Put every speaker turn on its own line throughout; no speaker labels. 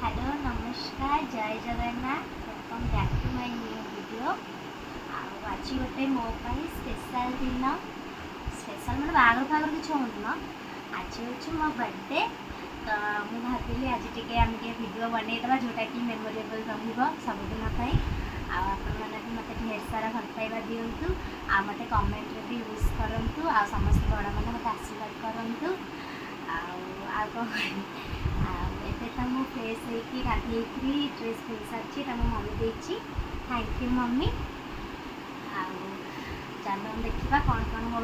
Hello नमस्कार जय Jagannath welcome back to my new video. आज गोटे मो स्पेशल दिन स्पेशल मैंने बागर फागर किसी होना आज हूँ मो बर्थडे तो मुझे भाविली आज टे आम वीडियो बनईदे जोटा कि मेमोरेबल सबुदिन आपने भी मत ढेर सारा भल पाइबा दिंतु आ मत कमेंट भी यूज करूँ आ समस्त बड़ मैंने मत आशीर्वाद करूँ एबे तो मु फ्रेश होगी गाधेकी ड्रेस पिंध सारी मो मम्मी देती थैंक यू मम्मी। चलो देखा कौन कौन हो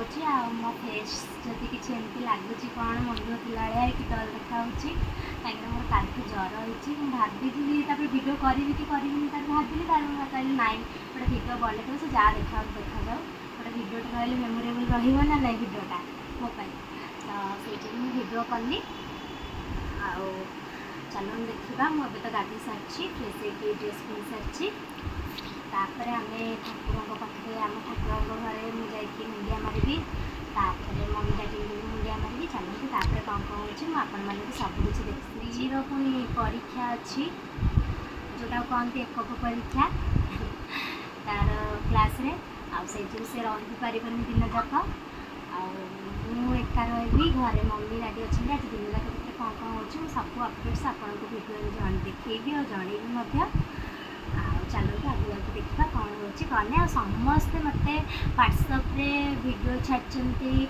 मो फेस जदि किसी एमती लगुच कौन मन पिला कि डर देखा कहीं मोर कल ज्वर होती भाभी भिडियो करी कि भाविली कहली नाई गोटे भिडियो बनई से जहाँ देखा जाऊ गोटे भिडियो रही मेमोरेबल रहा ना भिडियोटा मोपाई तो से भिडियो कली चलो देखा मुझे तो गाधी सारी फ्रेश होगी ड्रेस पिंध सारी तापर आम ठाकुर पाखे आम ठाकुर घरे मुझे मुंडिया मारि मम्मी डैडी मुंडिया मारि चलती तापर कौन कौन होपन भी सबकिछ देखी पुणी परीक्षा अच्छी जोटा कहते एकक परीक्षा तार क्लास रे से रही पारे दिन जाक एका रही घरे मम्मी डैडी अच्छे आज दिन जाक कौन कौन हो सब अपडेट्स आपको भिडियो देखी और जनइबी चलो आगे आगे देखा कौन हो कौन आ समस्ते मत व्हाट्सअप भिडियो छाड़ी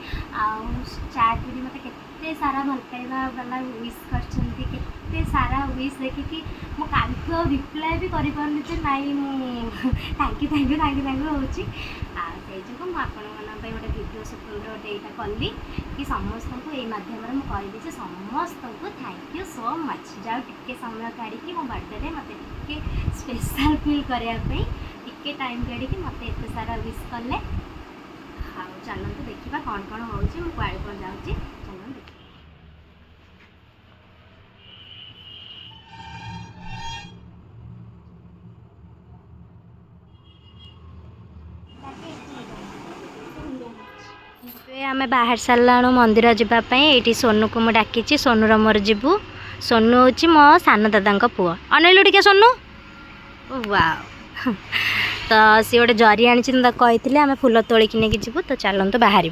चाट भी मत के सारा भल पाइबा वाला विश कर सारा विश देखिकी मो काल रिप्लाय भी करें नाई thank you thank you thank you thank you हो जो मुझे गोटे भिडियो सुटिंग गोटे यहाँ कली कि समस्त को यही मध्यम मुझे समस्त को थैंक यू सो मच जाओ टिके समय काढ़ी मो बर्थडे मत स्पेशल फील करने टिके टाइम काढ़ी मत एत सारा विश कले चलते देखा कौन कौन हो कड़े कौन जाऊँगी चलो देख आम बाहर सारा मंदिर जावाई ये सोनू को मुझे डाकी सोनूर मोर जीवु सोनू हूँ मो सान दादा पुओ अनैलु टे सोनू वाओ तो सी गोटे जरी आनी कही आम फूल तोलिक नहीं जीवु तो चलतु बाहर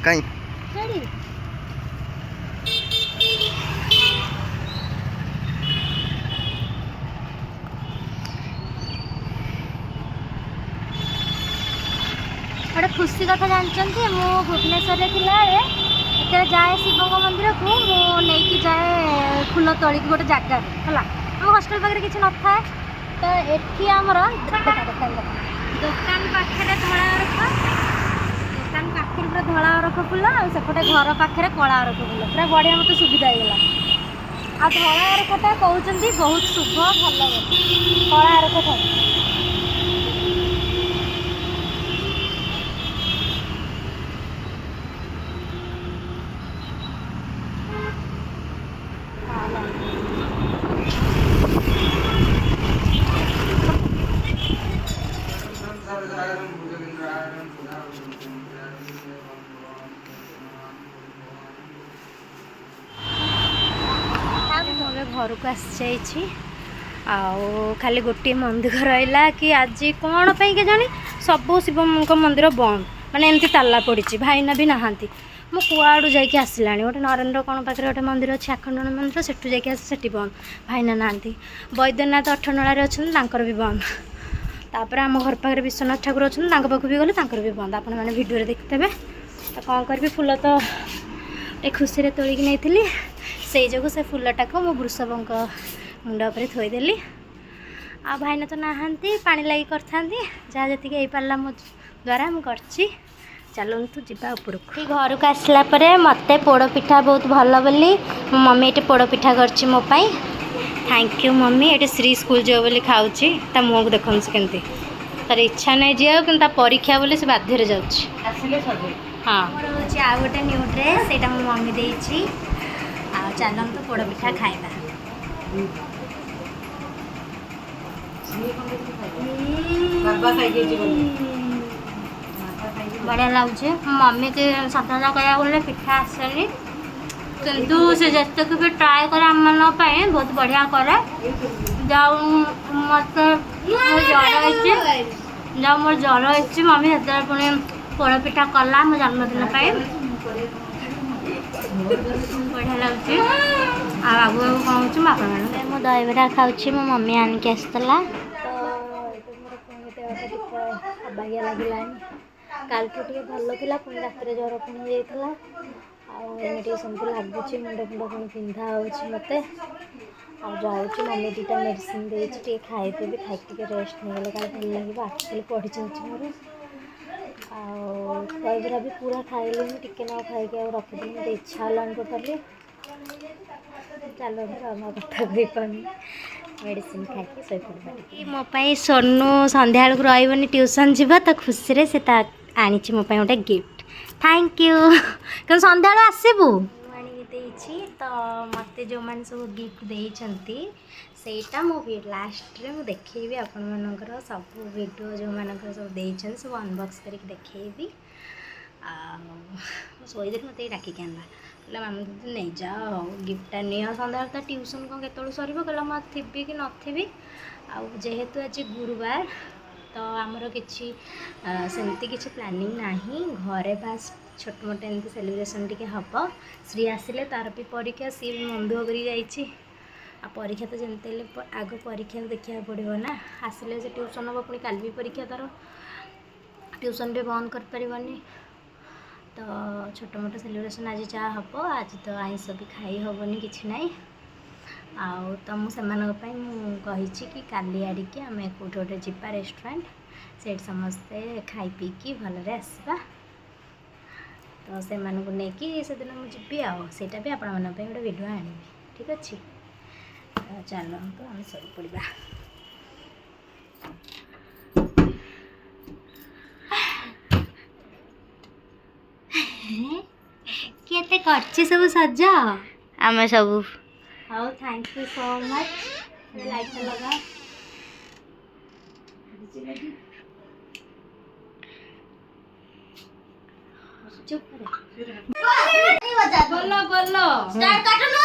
कहीं
गोटे खुशी कथा जानते मु भुवनेश्वर थी जाए शिव मंदिर को मुझे जाए फूल तोलिक गोटे जगह है आम हस्टेल पाखे किसी न था तो ये आमर दुकान पाखे धला रख दुकान पाखे पूरा धला रख फूल सेपटे घर पाखे कला रख फूल पूरा बढ़िया मत सुविधा होगा आ धला रखटा कहते बहुत शुभ भल कला रख था घर को आसी खाली गोटे मंदिर रहा कि आज कौन पे जाने सब शिव मंदिर बंद माने एमती ताला पड़ी भाईना भी नहांती मो कुआड़ू जाकि आसला गोटे नरेन्द्र कौन पाखे गोटे मंदिर अच्छे आखंड मंदिर सेठू जाकि बंद भाईना नहांती वैद्यनाथ अठनलार अच्छा भी बंद तापर आम घर पाखे विश्वनाथ ठाकुर अच्छा पाखु भी गले भी बंद आपण मैंने भिडियो देखते तो कौन करी फूल तो एक खुशी रे तोलिक नहीं से जो से फूलटा को मो वृषभ मुंड पर थोदेली आ भाईना तो नहांती पानी लगी करा जी पारा मो द्वारा मुझे चलतु जा उपरक घर को आसला मत पोड़पिठा बहुत भल बोली मो मम्मी ये पोड़पिठा कर मोपाई थैंक यू मम्मी ये श्री स्कूल जो बोली खाऊँ ता मुँह को देखो से केमती तार इच्छा नहीं जी कि परीक्षा बोली से बाध्य जाऊँ हाँ हूँ आ गोटे न्यू ड्रेस यहाँ मो मम्मी देती चलतु पोड़पिठा खाइबा बढ़िया लगे मम्मी के सदा कह गले पिठा आसेनी किंतु से जिते भी ट्राए करे आम मान बहुत बढ़िया करे जाऊ मत जर जाऊ मोर जर हो मम्मी से पुणी पोड़ पिठा कला मो जन्मदिन बढ़िया लगे आगू आगू कौन हो मो दहीबरा खाऊँ मो मम्मी आनिक आसला अबागिया लगे काल टे भल था पुणी रात ज्वर पुणी जाइला आगे सेमती लगुच मुंड फुंड पुणी पिंधा हो मत जाऊँ मम्मी दुटा मेडिसिन देती खाईदेवी खाई रेस्ट नहीं गले काल भल लगे आखिल पड़ी जाऊँ मोर आईबरा भी पूरा खाइली टिके ना खाई रखिदी मत इच्छा है टोटाली चलो मो कथा कही पानी मेडिसिन खाई शो मोपाई सोनू संध्या बेलू रही ट्यूशन जीवा तो खुशी से आनी मोपाई गोटे गिफ्ट थैंक यू क्या संध्या आसबू आनी तो मत जो मैंने सब गिफ्ट देती सेटा मो लास्ट रे मुझे देखी आपण मानकर सब वीडियो जो मानकर सब देते सब अनबॉक्स करके देखी शोई देख मत डाकिक आना कहला मामू दीदी नहीं जाओ गिफ्टा नियो सन्ध्या तो ट्यूशन कौन केत सर कहला मैं थी कि नी जेहेतु आज गुरुवार तो आमर किसी सेमती किसी प्लानिंग नहीं घरे बास छोट मोट एमती सेलिब्रेशन टी हम श्री आसिले तार भी परीक्षा सी भी मन दुख कर परीक्षा तो जमती आग परीक्षा देखा पड़ो ना आसिले से ट्यूशन हम पुणी काल भी परीक्षा तार ट्यूशन भी बंद कर पारनी तो छोट मोट सेलिब्रेशन आज जहाँ हम आज तो आइंस भी खाई हेनी कि ना आउ तो मुझे कि काली आड़िकी आम कौट गोटे जा रेस्टोरेंट से समस्ते खाई पीकी भलरे आसवा तो से नहीं से दिन मुझे आईटा भी आपण गोटे वीडियो आनी ठीक अच्छे चलो तो आम शोई पड़ा केते करछि सब सजा आम सब how thank you so much like लगा चुप बोलो बोलो स्टार्ट काटो ना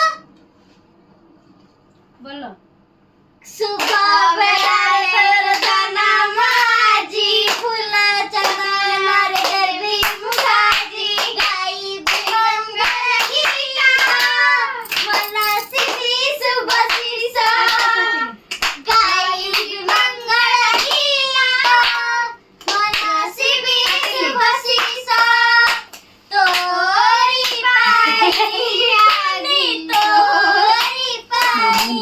बोलो सुबह बेला कर दाना माजी फूल चंदन मारे गरबी मुखाजी गाई मंगल गीता मनसी सुबह सिरसा गाई मंगल गीता मनसी सुबह सिरसा तोरी पाई आनी तोरी पाई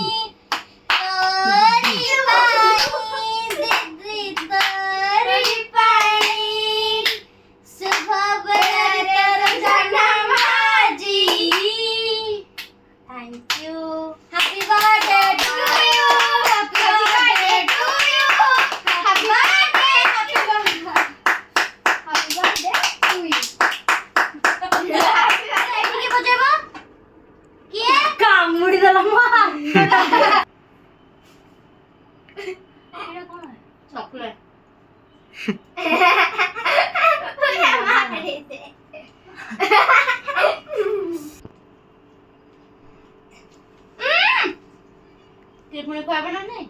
पुणी खुआब ना नहीं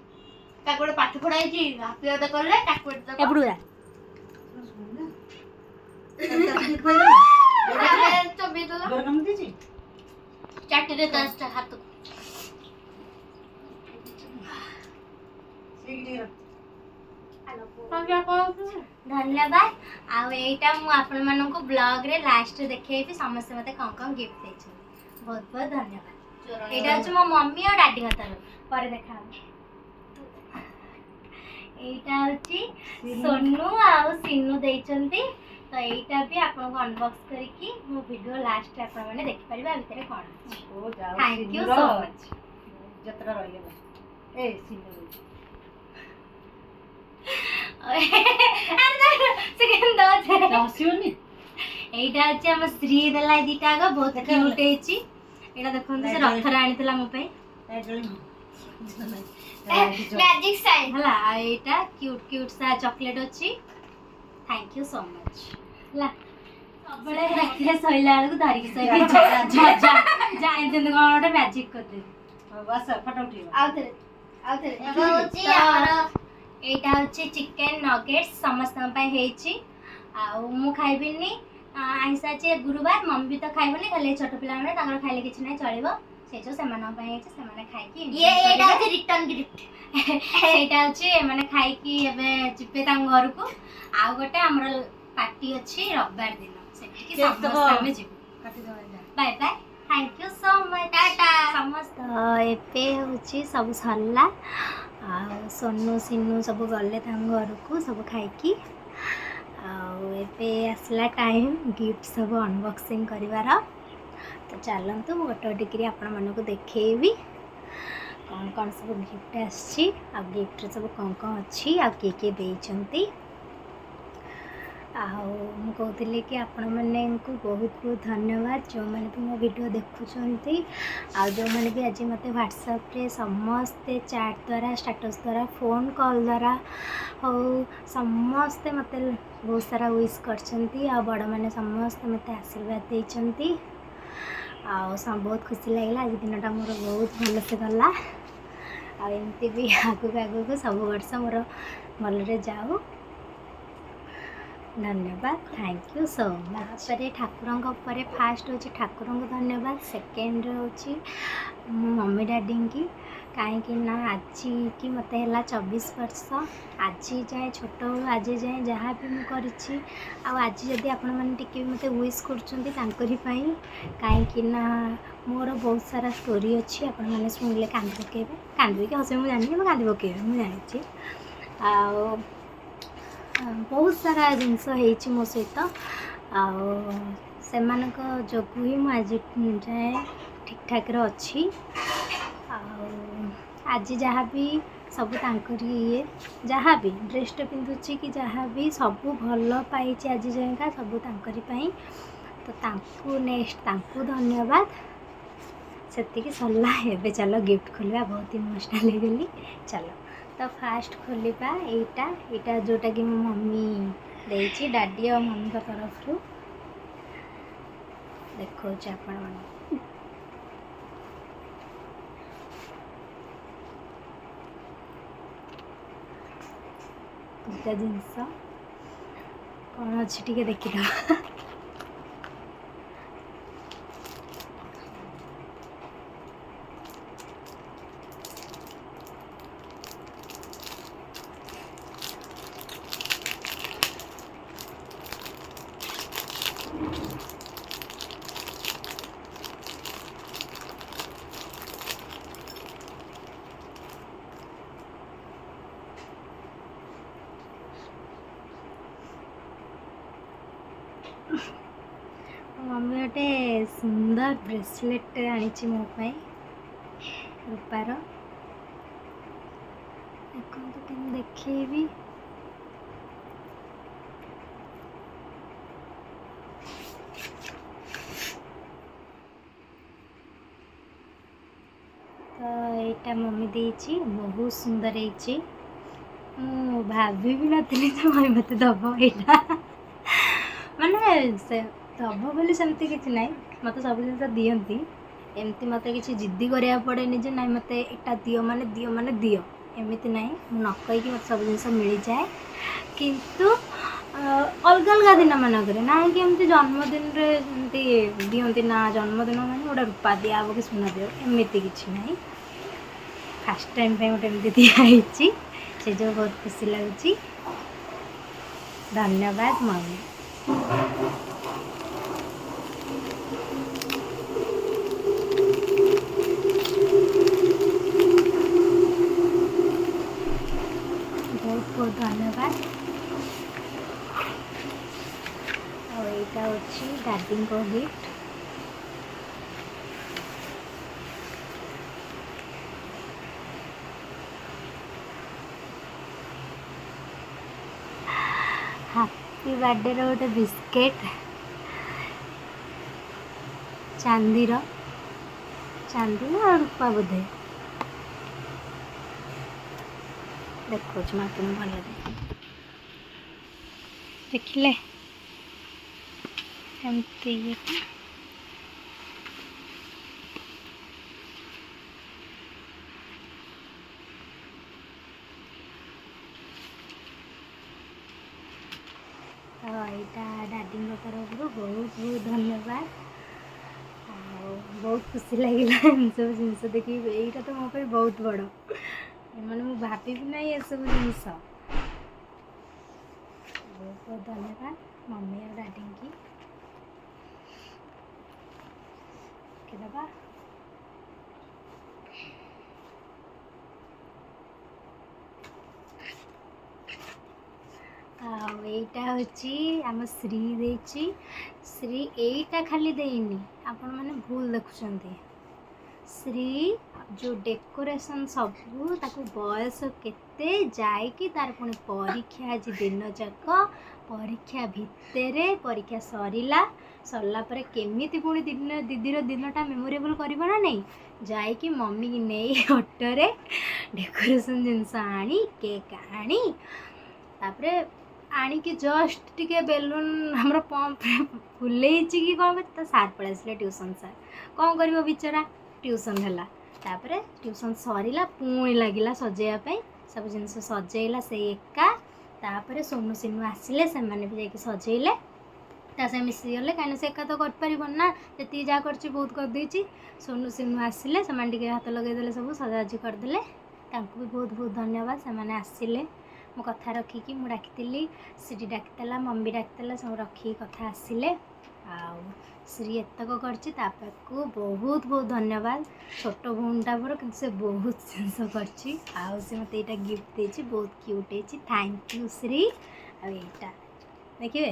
गोटे पाठ पढ़ाई हाथ कले चाटे हाथ धन्यवाद आईटा मुझे ब्लॉग रे लास्ट देखी समस्त मत कौन कौन गिफ्ट देते बहुत बहुत धन्यवाद यहाँ हूँ मो मम्मी और डाडी हाथ पर देखा यहाँ हूँ सोनू आउ सिनू देइचंती तो यहाँ भी आपको अनबॉक्स करके मो वीडियो लास्ट आप देखिपारे भितर कौन थैंक यू सो मच जतरा रहिला ए सिनू यहाँ हूँ आम श्री देला दीटा बहुत क्यूट यहाँ देखो से रथर आनी मो मैजिक साइन हला एटा क्यूट क्यूट सा चॉकलेट अछि थैंक यू सो मच हला सबले राखले सइला को धरि के सइ जा जा जा एंत कोन मैजिक कर दे बस फोटो उठियो आउथरे एगो होची हमर एटा होची चिकन नगेट्स समस्त पय हेची आ मु खाइबिनी आइसा चे गुरुवार मम्मी भी तो खाइबनी खाली छोट पिला माने ताकर खाइले किछ नै चलिबो से जो सेमान पय हेची सेमाने खाइ की ये एटा होची रिटर्न गिफ्ट एटा होची माने खाइ की एबे चिपे तां घर को आ गोटे हमर पार्टी अछि रविवार दिन सेठी की समस्त हमें जी काटी दो bye bye thank you so much tata समस्त एपे होची सब सरला आ सोनू सिन्नू सब गले तां घर को सब खाइ की ए आसला टाइम गिफ्ट सब अनबॉक्सिंग करिवार तो चलतु गोटे टिकरी आपण मानक देखेबी कौन कौन सब गिफ्ट आसी आ गिफ्ट सब कौन कौन अच्छी आ किए देइचंती मु कहते कि आपण मैंने को बहुत बहुत धन्यवाद जो मैंने भी मो वीडियो देखुंट आ जो मैंने भी आज मत व्हाट्सएप रे समस्ते चैट द्वारा स्टेटस द्वारा फोन कॉल द्वारा हो समस्ते मत बहुत सारा विश करछंती आ बड़ मैंने समस्ते मत आशीर्वाद देइचंती आ बहुत खुशी लगे आज दिनटा मोर बहुत भल से गला आ एमती भी आगू आगू सब वर्ष मोर भलरे जाऊ धन्यवाद thank you so much Thakur fast हूँ ठाकुर को धन्यवाद सेकेंड हूँ मो मम्मी डैडी की कहीं आज कि मत है 24 वर्ष आज जाए छोट आज जाए जहाँ भी मुझे आज जदि आपण मैंने मत विश कर कहीं मोर बहुत सारा स्टोरी अच्छी आपण मैंने शुणिले कांदी पकेबे कांदी कि हसे मुझे जानी कांदी पकेबे मुझे जानी बहुत सारा जिनस हो मो सहित सेमानक जोगु ही मुझे जाए ठीक ठाक अच्छी आज जहाँ भी सब ये जहाँ भी ड्रेसटा पिंधुची कि जहाँ भी सब भल पाई आज जाएगा सब तांकरी तो तांकु नेक्स्ट तांकु धन्यवाद सेतिकी सरला एबे चलो गिफ्ट खोलिया बहुत इमोशनल हो गली चलो तो फास्ट खोलिबा एटा जोटा कि मो मम्मी देइची डैडी और मम्मी का तरफ रु देखो आपण मन जिनस कौन अच्छी टी देखीद मम्मी गोटे सुंदर ब्रेसलेट आनी मोपाई रूपार देखो तो देखेबी तो यहाँ मम्मी देची बहुत सुंदर है भाभी भी नी मम्मी मत दब यहाँ माने से दब बोली सेमती किसी ना मत सब जिन दिखती एमती मत किसी जिद्दी करा पड़े जे ना मत एटा दियो माने दियो एमती ना न कहीकि मत सब जिन मिल जाए किंतु अलग अलग दिन मानक ना कि एमती जन्मदिन दिखती ना जन्मदिन मैंने गोटे रूपा दिया कि सुना दियो एमती किसी ना फास्ट टाइम गोटे एमती दिखाई से जो बहुत खुशी लगुच धन्यवाद मम्मी बहुत बहुत धन्यवाद और यहाँ हूँ दादी को गिफ्ट हैप्पी बर्थडे गोटे बिस्केट चांदी ना रूपा बोधे ଦେଖାଉଛି ମୁଁ ଆପଣଙ୍କୁ ଭଲରେ ଦେଖିଲେ ଏମିତି ଇଏଟା ଏଇଟା ଡାଡିଙ୍କ ତରଫରୁ ବହୁତ ବହୁତ ଧନ୍ୟବାଦ। ଆଉ ବହୁତ ଖୁସି ଲାଗିଲା ଏସବୁ ଜିନିଷ ଦେଖିକି। ଏଇଟା ତ ମୋ ପାଇଁ ବହୁତ ବଡ଼, ମାନେ ମୁଁ ଭାବିବି ନାହିଁ ଏସବୁ ଜିନିଷ। ବହୁତ ବହୁତ ଧନ୍ୟବାଦ ମମି ଆଉ ଡାଡିଙ୍କି। ରଖିଦେବା। ଆଉ ଏଇଟା ହେଉଛି ଆମ ଶ୍ରୀ ଦେଇଛି। ଶ୍ରୀ ଏଇଟା ଖାଲି ଦେଇନି, ଆପଣମାନେ ଭୁଲ ଦେଖୁଛନ୍ତି। ଶ୍ରୀ ଯେଉଁ ଡେକୋରେସନ୍ ସବୁ, ତାକୁ ବୟସ କେତେ ଯାଇକି ତାର ପୁଣି ପରୀକ୍ଷା ଆଜି ଦିନ ଯାକ, ପରୀକ୍ଷା ଭିତରେ ପରୀକ୍ଷା ସରିଲା ପରେ କେମିତି ପୁଣି ଦିଦିର ଦିନଟା ମେମୋରେବଲ୍ କରିବ ନା ନାହିଁ, ଯାଇକି ମମିକି ନେଇ ଅଟୋରେ ଡେକୋରେସନ୍ ଜିନିଷ ଆଣି କେକ୍ ଆଣି ତାପରେ ଆଣିକି ଜଷ୍ଟ ଟିକେ ବେଲୁନ୍ ଆମର ପମ୍ପରେ ଫୁଲେଇଛି କି କ'ଣ କରୁଛି, ତା ସାର୍ ପଳେଇ ଆସିଲେ ଟ୍ୟୁସନ୍ ସାର୍। କ'ଣ କରିବ ବିଚରା, ଟ୍ୟୁସନ୍ ହେଲା। ତାପରେ ଟ୍ୟୁସନ୍ ସରିଲା, ପୁଣି ଲାଗିଲା ସଜେଇବା ପାଇଁ, ସବୁ ଜିନିଷ ସଜେଇଲା ସେଇ ଏକା। ତାପରେ ସୋନୁ ସିନୁ ଆସିଲେ, ସେମାନେ ବି ଯାଇକି ସଜେଇଲେ, ତା ସାଙ୍ଗେ ମିଶିଗଲେ। କାହିଁକିନା ସେ ଏକା ତ କରିପାରିବନି ନା, ଯେତିକି ଯାହା କରିଛି ବହୁତ କରିଦେଇଛି। ସୋନୁ ସିନୁ ଆସିଲେ, ସେମାନେ ଟିକେ ହାତ ଲଗେଇଦେଲେ, ସବୁ ସଜାସଜି କରିଦେଲେ। ତାଙ୍କୁ ବି ବହୁତ ବହୁତ ଧନ୍ୟବାଦ, ସେମାନେ ଆସିଲେ ମୋ କଥା ରଖିକି। ମୁଁ ଡାକିଥିଲି, ଶ୍ରୀ ଡାକିଥିଲା, ମମି ଡାକିଥିଲା, ସବୁ ରଖିକି କଥା ଆସିଲେ। ଆଉ ଶ୍ରୀ ଏତକ କରିଛି, ତାକୁ ବହୁତ ବହୁତ ଧନ୍ୟବାଦ। ଛୋଟ ଭଉଣୀଟା ମୋର, କିନ୍ତୁ ସେ ବହୁତ ଜିନିଷ କରିଛି। ଆଉ ସେ ମୋତେ ଏଇଟା ଗିଫ୍ଟ ଦେଇଛି, ବହୁତ କ୍ୟୁଟ୍ ହେଇଛି। Thank you Shri. ଆଉ ଏଇଟା ଦେଖିବେ,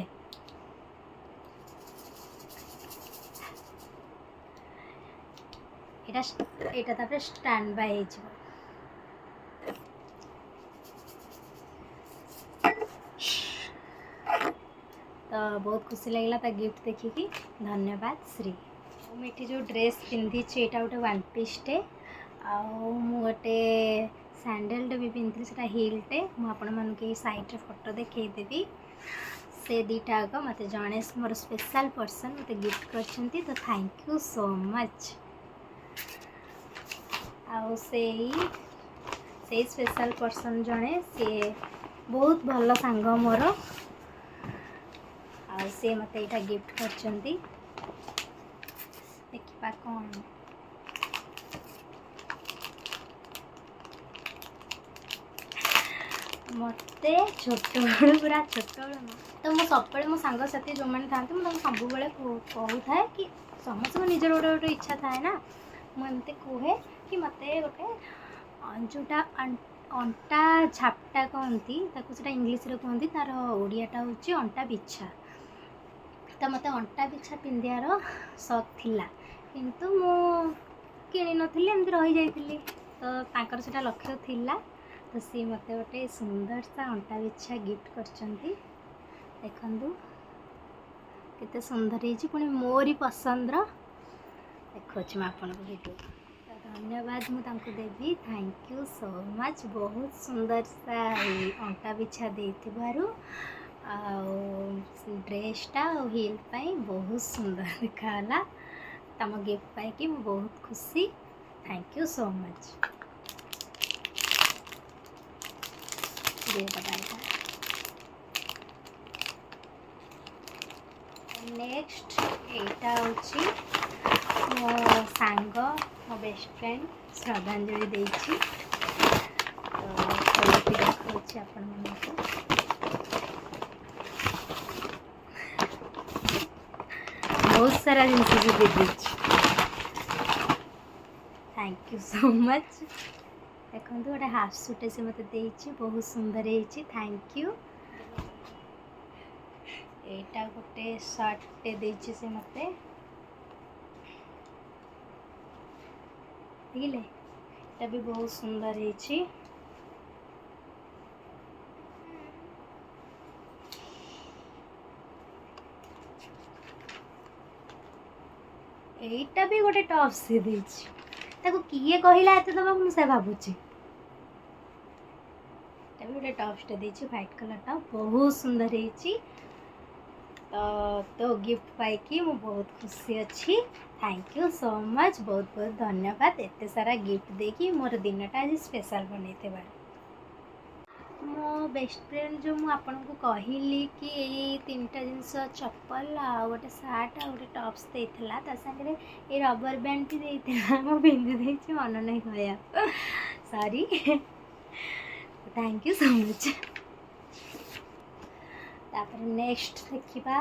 ଏଇଟା ତାପରେ ଷ୍ଟାଣ୍ଡ ବାଇ ହେଇଯିବ। ତ ବହୁତ ଖୁସି ଲାଗିଲା ତା ଗିଫ୍ଟ ଦେଖିକି। ଧନ୍ୟବାଦ ଶ୍ରୀ। ମୁଁ ଏଠି ଯେଉଁ ଡ୍ରେସ୍ ପିନ୍ଧିଛି, ଏଇଟା ଗୋଟେ ୱାନ୍ ପିସ୍ଟେ। ଆଉ ମୁଁ ଗୋଟେ ସ୍ୟାଣ୍ଡେଲ୍ଟେ ବି ପିନ୍ଧିଥିଲି, ସେଇଟା ହିଲ୍ଟେ। ମୁଁ ଆପଣମାନଙ୍କୁ ଏଇ ସାଇଡ଼୍ରେ ଫଟୋ ଦେଖେଇଦେବି। ସେ ଦୁଇଟା ଆଗ ମୋତେ ଜଣେ ମୋର ସ୍ପେଶାଲ୍ ପର୍ସନ୍ ମୋତେ ଗିଫ୍ଟ କରିଛନ୍ତି, ତ ଥ୍ୟାଙ୍କ ୟୁ ସୋ ମଚ୍। ଆଉ ସେଇ ସ୍ପେଶାଲ୍ ପର୍ସନ୍ ଜଣେ, ସିଏ ବହୁତ ଭଲ ସାଙ୍ଗ ମୋର। ଆଉ ସିଏ ମୋତେ ଏଇଟା ଗିଫ୍ଟ କରିଛନ୍ତି। ଦେଖିବା କ'ଣ। ମୋତେ ଛୋଟବେଳୁ, ପୁରା ଛୋଟବେଳୁ ତ ମୁଁ ସବୁବେଳେ ମୋ ସାଙ୍ଗସାଥି ଯେଉଁମାନେ ଥାଆନ୍ତି, ମୁଁ ତାଙ୍କୁ ସବୁବେଳେ କହୁଥାଏ କି ସମସ୍ତଙ୍କ ନିଜର ଗୋଟେ ଗୋଟେ ଇଚ୍ଛା ଥାଏ ନା। ମୁଁ ଏମିତି କୁହେ କି ମୋତେ ଗୋଟେ ଯେଉଁଟା ଅଣ୍ଟା ଝାପଟା କହନ୍ତି ତାକୁ, ସେଇଟା ଇଂଲିଶରେ କୁହନ୍ତି, ତା'ର ଓଡ଼ିଆଟା ହେଉଛି ଅଣ୍ଟା ବିଛା। ତ ମୋତେ ଅଣ୍ଟା ବିଛା ପିନ୍ଧିବାର ସଉକ ଥିଲା, କିନ୍ତୁ ମୁଁ କିଣିନଥିଲି, ଏମିତି ରହିଯାଇଥିଲି। ତ ତାଙ୍କର ସେଇଟା ଲକ୍ଷ୍ୟ ଥିଲା, ତ ସିଏ ମୋତେ ଗୋଟେ ସୁନ୍ଦର ଅଣ୍ଟା ବିଛା ଗିଫ୍ଟ କରିଛନ୍ତି। ଦେଖନ୍ତୁ କେତେ ସୁନ୍ଦର ହେଇଛି, ପୁଣି ମୋରି ପସନ୍ଦର। ଦେଖାଉଛି ମୁଁ ଆପଣଙ୍କୁ ଭିଡ଼ିଓ। ଧନ୍ୟବାଦ ମୁଁ ତାଙ୍କୁ ଦେବି। Thank you so much. ବହୁତ ସୁନ୍ଦର ଅଣ୍ଟା ବିଛା ଦେଇଥିବାରୁ, ଆଉ ଡ୍ରେସ୍ଟା ଆଉ ହିଲ୍ ପାଇଁ ବହୁତ ସୁନ୍ଦର ଦେଖାହେଲା। ତମ ଗିଫ୍ଟ ପାଇକି ମୁଁ ବହୁତ ଖୁସି। Thank you so much. Next ଏଇଟା ହେଉଛି ମୋ ସାଙ୍ଗ, ମୋ ବେଷ୍ଟ ଫ୍ରେଣ୍ଡ ଶ୍ରଦ୍ଧାଞ୍ଜଳି ଦେଇଛି। ତ ଦେଖାଉଛି ଆପଣମାନଙ୍କୁ। ବହୁତ ସାରା ଜିନିଷ ବି ଦେଇଛି। Thank you so much. ଦେଖନ୍ତୁ ଗୋଟେ ହାଫ୍ ସୁଟ୍ଟେ ସେ ମୋତେ ଦେଇଛି, ବହୁତ ସୁନ୍ଦର ହେଇଛି। Thank you. ଏଇଟା ଗୋଟେ ସାର୍ଟଟେ ଦେଇଛି ସେ ମୋତେ, ଦେଖିଲେ, ଏଇଟା ବି ବହୁତ ସୁନ୍ଦର ହେଇଛି। ଏଇଟା ବି ଗୋଟେ ଟପ୍ ସେ ଦେଇଛି। ତାକୁ କିଏ କହିଲା ଏତେ ଦେବାକୁ, ମୁଁ ସେ ଭାବୁଛି। गोटे टॉप्सटे देछि व्हाइट कलर टा बहुत सुंदर है। तो गिफ्ट पाई मु बहुत खुशी अच्छी। थैंक यू सो मच, बहुत बहुत धन्यवाद एते सारा गिफ्ट देकी मोर दिनटा आज स्पेशल बनैते बार। मो बेस्ट फ्रेंड जो मु आपन को कहली कि ये तीनटा जिनस चप्पल आ गोटे सार्ट आ गोटे टॉप्स देइथिला ता संगे ए रबर बैंड भी देइथिला मो पिंधि देछि मन नहीं कहया sorry thank you so much. तापर नेक्स्ट देखिबा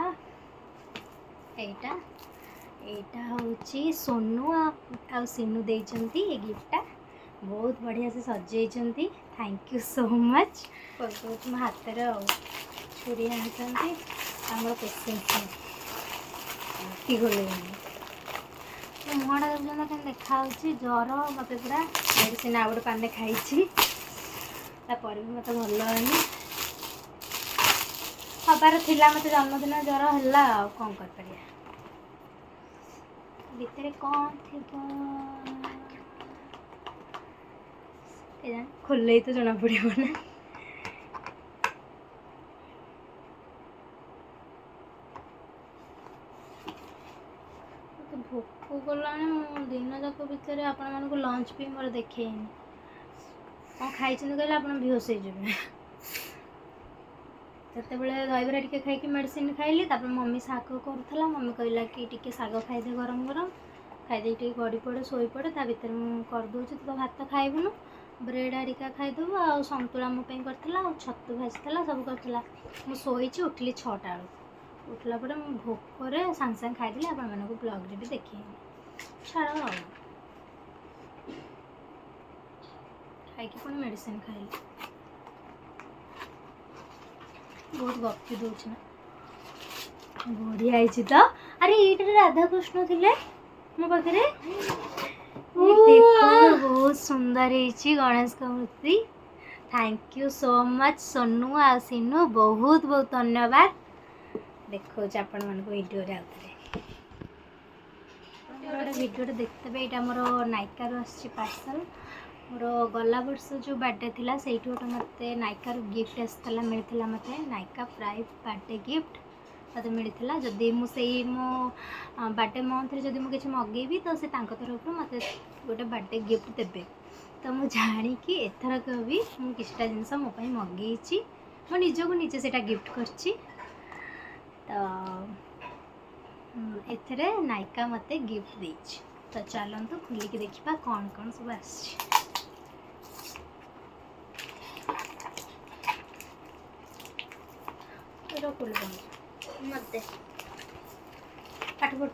एटा एटा होची सोनू आ सिनू देइचंती ए गिफ्टटा बहुत बढ़िया से सजेइचंती। Thank you so much. बहुत मो हाथ में छुरी आनी आम पेसेंस गोले मुहटा देखुन कहीं देखा ज्वर मत पूरा मेडिसिन आ गए पाने खाई भी मत भल हनी हबार थिला मत जन्मदिन ज्वर है कौन कर भितर कौन थी खोल तो जना पड़े ना। भोक गला दिन जाक भितर आपण मानक लंच भी मोर देखे कौन खाई कहले आप बेहोश हो से दहीबरा टी खाई मेडिसिन खाइली मम्मी शाग करूला मम्मी कहला कि टी शाग खाईदे गरम गरम खाईदे टी गड़ी पड़े शोई पड़े ता भर करदे तो भात खाइबुनु ब्रेड हरिका खाईदेबू आ सतुला मोपाई करथिला आ छतु भाजला सब करथिला मु शोई उठिली 6टा बेलू उठला पर भोक सांगे सांगे खाईदेली आपण मानक ब्लॉग रे भी देखी छाड़ खाई पुणी मेडिसिन खाइली बहुत गपी दूच ना बढ़िया है तो। अरे ये राधाकृष्ण थे मो पाखे बहुत सुंदर है गणेश का मूर्ति। Thank you so much Sonu आ सिनू बहुत बहुत धन्यवाद। देखो आपण मन को वीडियो रे गोटे वीडियो देखते यहाँ मोर नायिका आसी पार्सल मोर गला वर्ष जो बर्थडे थिला सेठी गोटे मत नायिका गिफ्ट आसाला मिलता मत नायिका प्राइज बर्थडे गिफ्ट मत मिलता जदि मुझे मो बर्थडे मंथ जदि मुझे किसी मगेबी तो से तरफ मत गोटे बर्थडे गिफ्ट देवे तो मुझे जाणी एथरक भी मुझे किसी जिनस मोपाई मगेची मो निजक निजे से गिफ्ट करची तो एथरे नायिका मत गिफ्ट देची। तो चलतु खोलिक देखा कौन कौन सब आसी मत पाठ पढ़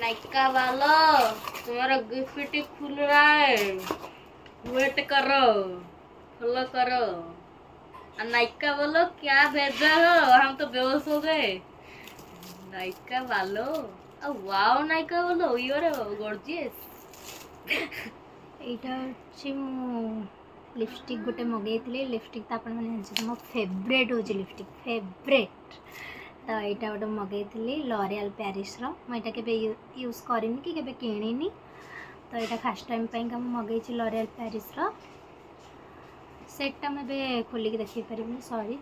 नायिका वालो तुम्हारा गिफ्ट खुल रहा है वेट करो फॉलो करो। नायिका वालो क्या भेजा हो हम तो बेहोश हो गए। नायिका वालो वाओ नायिका वालो यू आर गॉर्जियस।
एटा छी मु लिपस्टिक गोटे मगेइଥିଲି लिपस्टिक तो आपण माने जानछन मो फेवरेट हो लिपस्टिक फेवरेट तो यहाँ गोटे मगेइଥିଲି लॉरियल पेरिस रो मैं केबे यूज करिनी कि केबे किनिनी तो यहाँ फास्ट टाइम पे मगेइछि लॉरियल पेरिस रो सेटटा मैं खोलिक देखी पारिबनी सॉरी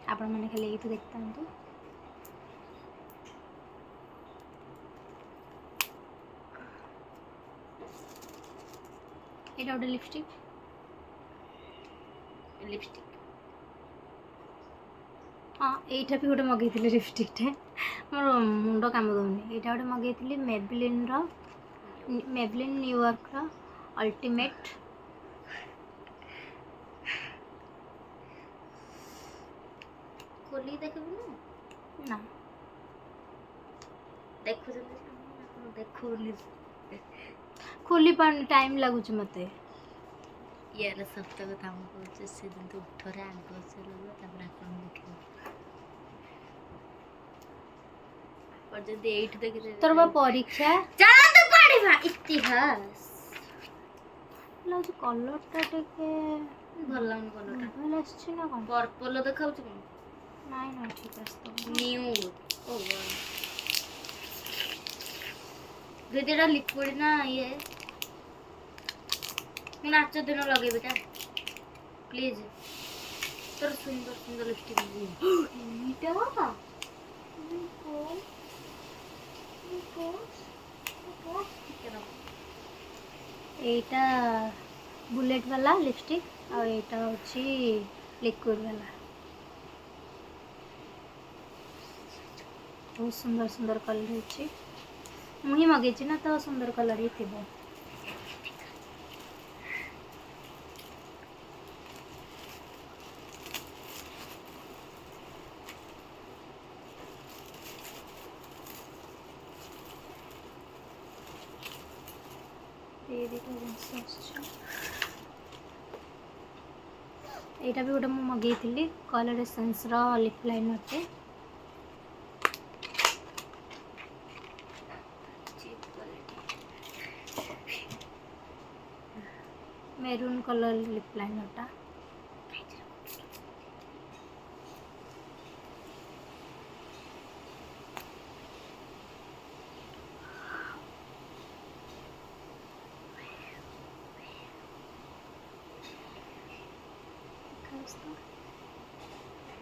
आपण माने खाली ये देखता यहाँ गोटे लिपस्टिक
लिपस्टिक
हाँ यहाँ भी गोटे मगेइଥିଲି लिपस्टिकटे मोर मुंड काम दौनी यहाँ गोटे मगेइଥିଲି मेबलिन न्यूयॉर्क रो अल्टीमेट
खोली देखबू
ना
देखु देखु
खोली पानी टाइम लगुच मते
यार सत्य कथा हम कहूँ से दिन तो उठरे आग से लगे तापर आपन देखिबो और जदी 8 देखि
तोर बा परीक्षा
चला तो पढ़िबा इतिहास
लाज कलर टा टेके
ଭଲ ଲାଗୁନି କଲରଟା।
ଭଲ ଆସିଛି ନା କ'ଣ?
ପର୍ପଲ ଦେଖାଉଛି କ'ଣ?
ନାଇଁ ନାଇଁ ଠିକ୍ ଅଛି ତ।
ନ୍ୟୁ ଓ ଦିଦି ଏଟା ଲିକ୍ୱିଡ ନା ଇଏ? ମୁଁ ନାଚ ଦିନ ଲଗେଇବି କା ପ୍ଲିଜ। ତୋର ସୁନ୍ଦର ସୁନ୍ଦର ଲିପଷ୍ଟିକ୍ ଏଇଟା ବାବା
এইটা বুলেট বালা লিপস্টিক আর এইটা হচ্ছে লিকুইড বালা। ବହୁତ ସୁନ୍ଦର ସୁନ୍ଦର କଲର୍ ହେଇଛି। ମୁଁ ହିଁ ମଗେଇଛି ନା ତ ସୁନ୍ଦର କଲର୍ ହିଁ ଥିବ। ଏଇ ଦୁଇଟା ଜିନିଷ ଆସୁଛି। ଏଇଟା ବି ଗୋଟେ ମୁଁ ମଗେଇଥିଲି କଲର୍ ଏସେନ୍ସର ଲିପ୍ ଲାଇନର୍ଟେ। मेरून कलर लिप लाइनरटा।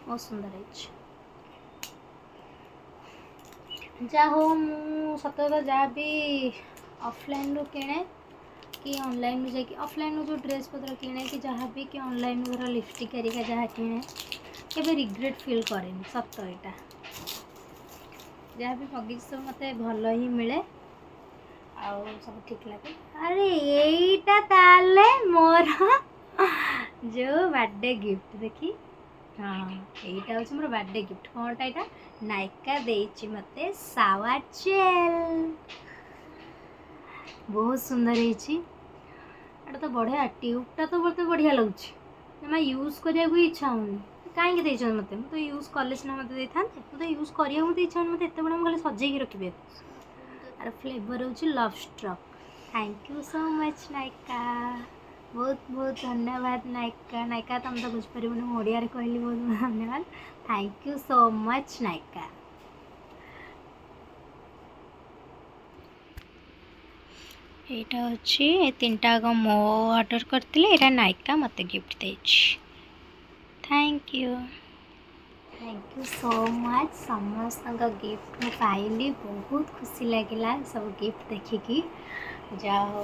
बहुत सुंदर है। जा हो मु सतत जहाँ भी ऑफलाइन रू किणे कि ऑनलाइन रू जाकि ऑफलाइन रू जो ड्रेस पत्र किणे कि जहाँ भी कि ऑनलाइन रू लिपस्टिक करिका जहाँ किणे केबे रिग्रेट फील करेनि। सत एटा जहाँ भी मगी सब मते भल ही मिले आउ सब ठीक लगे। अरे एटा ताले मोर जो बर्थडे गिफ्ट देखी। हाँ यहीटा हूँ मोर बर्थडे गिफ्ट कौनटा यहाँ नायका देची मते सावा जेल बहुत सुंदर है। तो बढ़िया ट्यूबटा तो मत बढ़िया लगुच जमा यूज करने को इच्छा होनी कहीं मत तो यूज कले सीना मत दे था तो यूज करने मत इच्छा होनी मत एत बड़ा खाली सजेक रखिए। आर फ्लेवर हूँ love struck. Thank you so much Nykaa बहुत बहुत धन्यवाद नायका। नायका तुम तो बुझीपार ओडिया कहली बहुत धन्यवाद। Thank you so much Nykaa. এইটা হচ্ছে এই তিনটা আগ মো অর্ডর করଥିଲେ এটা নায়িকা মতে গিফট ଦେଇଛି। Thank you so much. समस्त गिफ्ट मैं पाइली बहुत खुशी लगिला सब गिफ्ट देखिकी। जा हो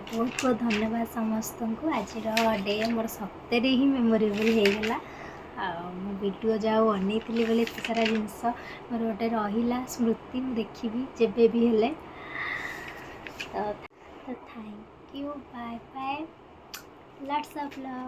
बहुत बहुत धन्यवाद समस्त को। आज डे मोर सप्ताह ही मेमोरेबल हो गला। मो वीडियो जाओ अनेई बोले एत सारा जिनस मोर गोटे रहा स्मृति मुझे देखी जेबे भी हेले। तो thank you bye bye lots of love.